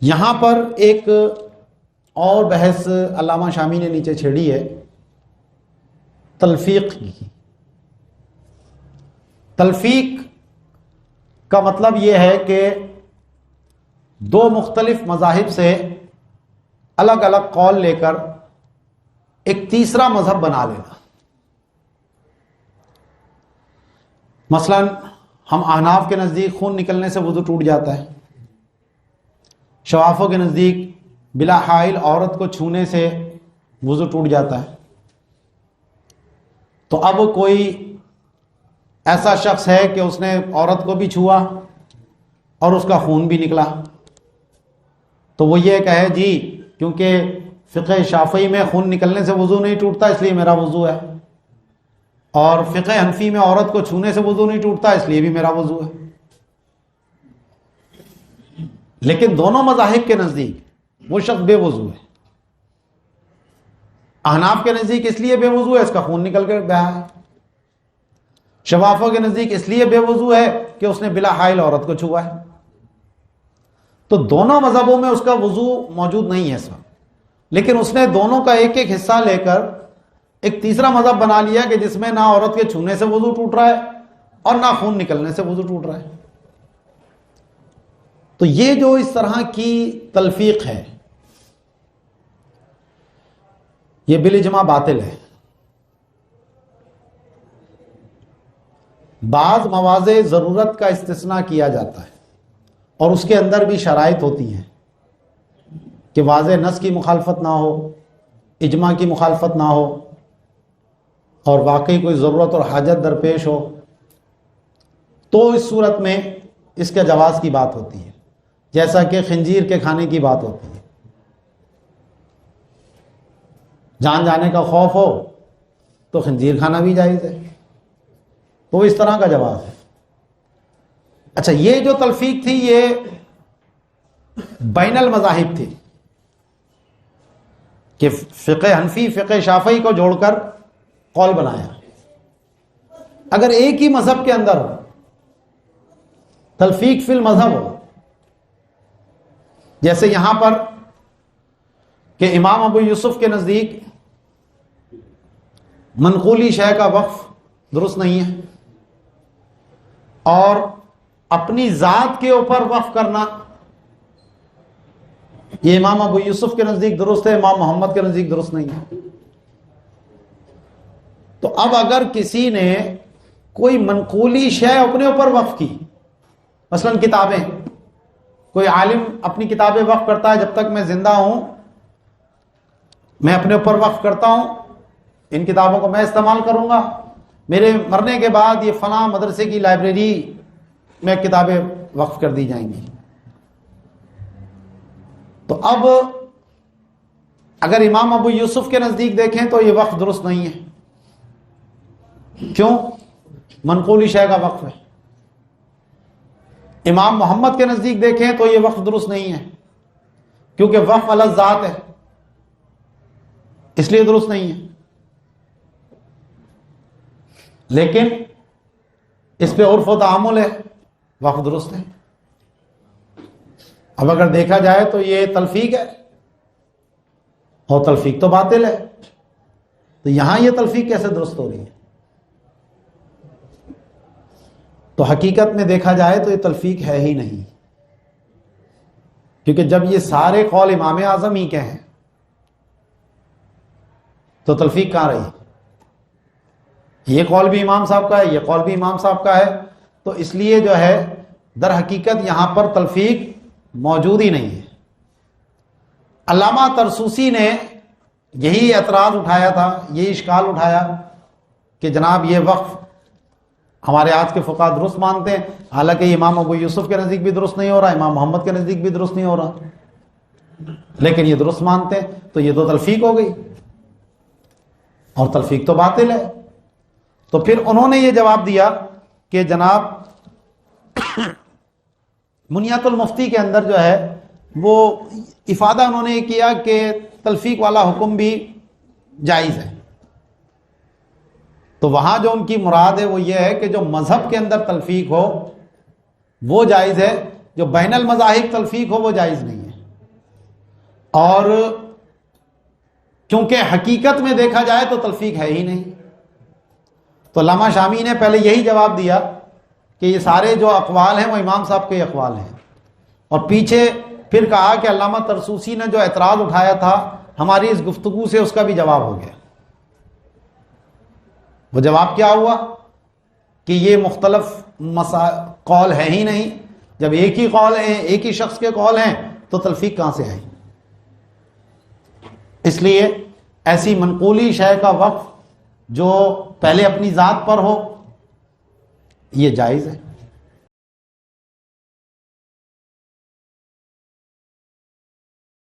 یہاں پر ایک اور بحث علامہ شامی نے نیچے چھیڑی ہے تلفیق کی۔ تلفیق کا مطلب یہ ہے کہ دو مختلف مذاہب سے الگ الگ قول لے کر ایک تیسرا مذہب بنا لینا۔ مثلا ہم احناف کے نزدیک خون نکلنے سے وضو ٹوٹ جاتا ہے، شوافوں کے نزدیک بلا حائل عورت کو چھونے سے وضو ٹوٹ جاتا ہے۔ تو اب کوئی ایسا شخص ہے کہ اس نے عورت کو بھی چھوا اور اس کا خون بھی نکلا، تو وہ یہ کہے جی کیونکہ فقہ شافعی میں خون نکلنے سے وضو نہیں ٹوٹتا اس لیے میرا وضو ہے، اور فقہ حنفی میں عورت کو چھونے سے وضو نہیں ٹوٹتا اس لیے بھی میرا وضو ہے۔ لیکن دونوں مذاہب کے نزدیک وہ شخص بے وضو ہے۔ احناف کے نزدیک اس لیے بے وضو ہے اس کا خون نکل کر بہا ہے، شوافوں کے نزدیک اس لیے بے وضو ہے کہ اس نے بلا حائل عورت کو چھوا ہے۔ تو دونوں مذہبوں میں اس کا وضو موجود نہیں ہے اس وقت، لیکن اس نے دونوں کا ایک ایک حصہ لے کر ایک تیسرا مذہب بنا لیا کہ جس میں نہ عورت کے چھونے سے وضو ٹوٹ رہا ہے اور نہ خون نکلنے سے وضو ٹوٹ رہا ہے۔ تو یہ جو اس طرح کی تلفیق ہے یہ بالاجماع باطل ہے۔ بعض مواضع ضرورت کا استثناء کیا جاتا ہے اور اس کے اندر بھی شرائط ہوتی ہیں کہ واضح نص کی مخالفت نہ ہو، اجماع کی مخالفت نہ ہو، اور واقعی کوئی ضرورت اور حاجت درپیش ہو، تو اس صورت میں اس کے جواز کی بات ہوتی ہے، جیسا کہ خنزیر کے کھانے کی بات ہوتی ہے۔ جان جانے کا خوف ہو تو خنزیر کھانا بھی جائز ہے، تو اس طرح کا جواز ہے۔ اچھا، یہ جو تلفیق تھی یہ بین المذاہب تھی کہ فقہ حنفی فقہ شافعی کو جوڑ کر قول بنایا۔ اگر ایک ہی مذہب کے اندر ہو، تلفیق فی المذہب ہو، جیسے یہاں پر کہ امام ابو یوسف کے نزدیک منقولی شے کا وقف درست نہیں ہے، اور اپنی ذات کے اوپر وقف کرنا یہ امام ابو یوسف کے نزدیک درست ہے، امام محمد کے نزدیک درست نہیں ہے۔ تو اب اگر کسی نے کوئی منقولی شے اپنے اوپر وقف کی، مثلا کتابیں، کوئی عالم اپنی کتابیں وقف کرتا ہے جب تک میں زندہ ہوں میں اپنے اوپر وقف کرتا ہوں، ان کتابوں کو میں استعمال کروں گا، میرے مرنے کے بعد یہ فلاں مدرسے کی لائبریری میں کتابیں وقف کر دی جائیں گی۔ تو اب اگر امام ابو یوسف کے نزدیک دیکھیں تو یہ وقف درست نہیں ہے۔ کیوں؟ منقولی شے کا وقف ہے۔ امام محمد کے نزدیک دیکھیں تو یہ وقف درست نہیں ہے، کیونکہ وقف علی الذات ہے، اس لیے درست نہیں ہے۔ لیکن اس پہ عرف و تعامل ہے، وقف درست ہے۔ اب اگر دیکھا جائے تو یہ تلفیق ہے، اور تلفیق تو باطل ہے، تو یہاں یہ تلفیق کیسے درست ہو رہی ہے؟ تو حقیقت میں دیکھا جائے تو یہ تلفیق ہے ہی نہیں، کیونکہ جب یہ سارے قول امام اعظم ہی کے ہیں تو تلفیق کہاں رہی؟ یہ قول بھی امام صاحب کا ہے، یہ قول بھی امام صاحب کا ہے، تو اس لیے جو ہے در حقیقت یہاں پر تلفیق موجود ہی نہیں ہے۔ علامہ طرسوسی نے یہی اعتراض اٹھایا تھا، یہی اشکال اٹھایا کہ جناب یہ وقف ہمارے آج کے فقہا درست مانتے ہیں، حالانکہ یہ امام ابو یوسف کے نزدیک بھی درست نہیں ہو رہا، امام محمد کے نزدیک بھی درست نہیں ہو رہا، لیکن یہ درست مانتے ہیں، تو یہ تو تلفیق ہو گئی، اور تلفیق تو باطل ہے۔ تو پھر انہوں نے یہ جواب دیا کہ جناب منیت المفتی کے اندر جو ہے وہ افادہ انہوں نے یہ کیا کہ تلفیق والا حکم بھی جائز ہے، تو وہاں جو ان کی مراد ہے وہ یہ ہے کہ جو مذہب کے اندر تلفیق ہو وہ جائز ہے، جو بین المذاہب تلفیق ہو وہ جائز نہیں ہے۔ اور کیونکہ حقیقت میں دیکھا جائے تو تلفیق ہے ہی نہیں. تو علامہ شامی نے پہلے یہی جواب دیا کہ یہ سارے جو اقوال ہیں وہ امام صاحب کے اقوال ہیں، اور پیچھے پھر کہا کہ علامہ طرسوسی نے جو اعتراض اٹھایا تھا ہماری اس گفتگو سے اس کا بھی جواب ہو گیا. وہ جواب کیا ہوا کہ یہ مختلف قول ہے ہی نہیں. جب ایک ہی قول ہیں، ایک ہی شخص کے قول ہیں، تو تلفیق کہاں سے آئی؟ اس لیے ایسی منقولی شے کا وقف جو پہلے اپنی ذات پر ہو یہ جائز ہے.